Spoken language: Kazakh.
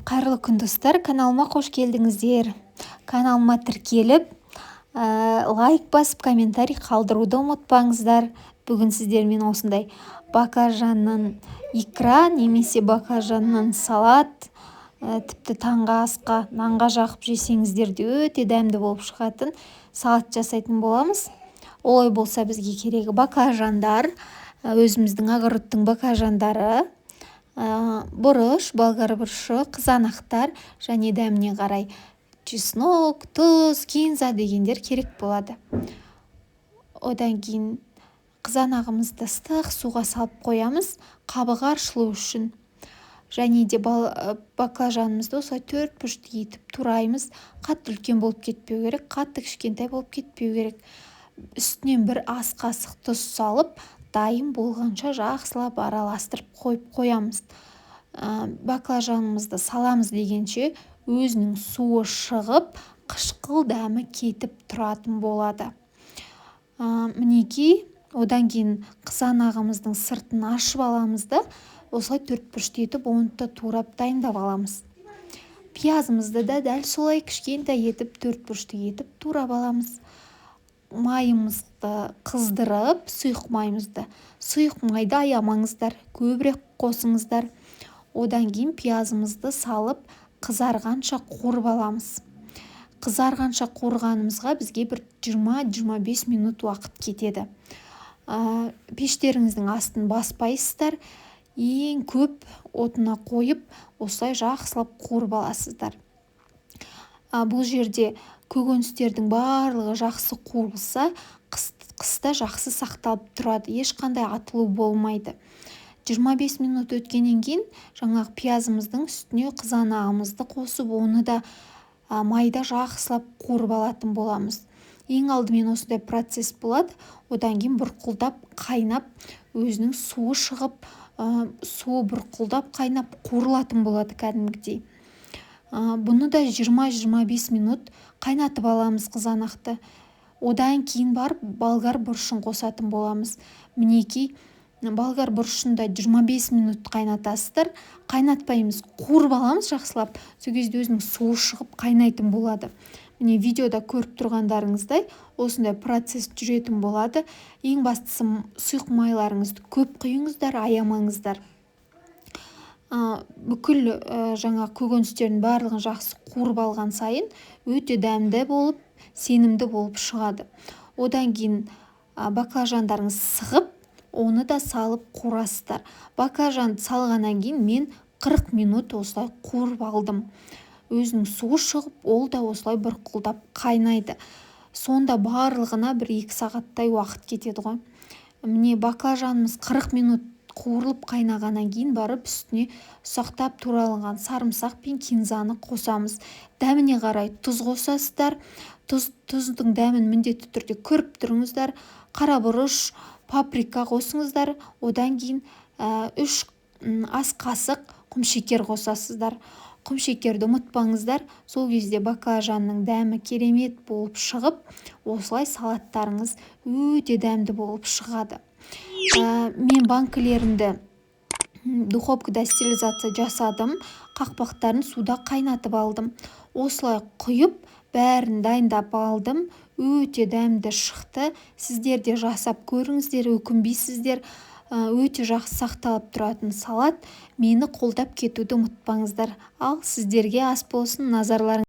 Қайырлы күн достар, каналыма қош келдіңіздер. Каналыма тіркеліп, лайк басып, комментарий қалдыруды ұмытпаңыздар. Бүгін сіздермен осындай баклажанның икра немесе баклажанның салат, тіпті таңғы асқа, нанға жақып жесеңіздер де өте дәмді болып шығатын салат жасайтын боламыз. Олай болса бізге керегі баклажандар, өзіміздің огородтың баклажандары, бұрыш, болгар бұрышы, қызанақтар және дәміне қарай чеснок, тұз, кинза дегендер керек болады. Одан кейін қызанағымызды ыстық суға салып қоямыз, қабығы аршылу үшін. Және де баклажанымызды осылай 4 бұрышты етіп тураймыз. Қатты үлкен болып кетпеу керек, қатты кішкентай болып кетпеу керек. Үстінен бір ас қасық тұз салып, дайын болғанша жақсылап араластырып қоямыз. Баклажанымызды саламыз дегенше өзінің суы шығып, қышқыл дәмі кетіп тұратын болады. Мінекей, одан кейін қызанағымыздың сыртын ашып аламыз да, осылай 4 бұрышты етіп, оны да турап дайындап аламыз. Пиязымызды да дәл солай кішкентай етіп, 4 бұрышты етіп турап аламыз. Майымызды қыздырып, сұйық майды аямаңыздар, көбірек қосыңыздар. Одан кейін пиязымызды салып, қызарғанша қуырып аламыз. Қызарғанша қуырғанымызға бізге бір 20-25 минут уақыт кетеді. Пештеріңіздің астын баспайсыздар, ең көп отына қойып, осылай жақсылап қуырып аласыздар. Бұл жерде көкөністердің барлығы жақсы қуырылса, қыста жақсы сақталып тұрады, ешқандай атылу болмайды. 25 минут өткеннен кейін жаңағы пиязымыздың үстіне қызанағымызды қосып, оны да майда жақсылап қуырып алатын боламыз. Ең алдымен осындай процесс болады, одан кейін бұрқылдап қайнап, өзінің суы шығып, суы бұрқылдап қайнап қуырылатын болады кәдімгідей. Бұны да 20-25 минут қайнатып аламыз қызанақты. Одан кейін барып болгар бұрышын қосатын боламыз. Мінекей, болгар бұрышында 25 минут қайнатасыздар. Қайнатпаймыз, қуырып аламыз жақсылап. Сол кезде өзінің суы шығып қайнайтын болады. Міне видеода көріп тұрғандарыңыздай осындай процесс жүретін болады. Ең бастысы сұйық майларыңызды көп құйыңыздар, аямаңыздар. Бүкіл жаңа көкөністердің барлығын жақсы қуырып алған сайын өте дәмді болып, сенімді болып шығады. Одан кейін баклажандарыңыз сығып, оны да салып қуырасыздар. Баклажанды салғаннан кейін мен 40 минут осылай қуырып алдым. Өзінің суы шығып, ол да осылай бұрқылдап қайнайды. Сонда барлығына 1-2 сағаттай уақыт кетеді ғой. Міне баклажанымыз 40 минут қуырылып қайнағаннан кейін барып үстіне ұсақтап туралған сарымсақ пен кинзаны қосамыз. Дәміне қарай тұз қосасыздар. Тұздың дәмін міндетті түрде көріп тұрыңыздар. Қара бұрыш, паприка қосыңыздар. Одан кейін 3 ас қасық құмшекер қосасыздар. Құмшекерді ұмытпаңыздар. Сол кезде баклажанның дәмі керемет болып шығып, осылай салаттарыңыз өте дәмді болып шығады. Мен банкілерімді духовкада стерилизация жасадым, қақпақтарын суда қайнатып алдым. Осылай құйып, бәрін дайындап алдым. Өте дәмді шықты. Сіздер де жасап көріңіздер, өкінбейсіздер. Өте жақсы сақталып тұратын салат. Мені қолдап кетуді ұмытпаңыздар. Ал сіздерге ас болсын, назарларыңыз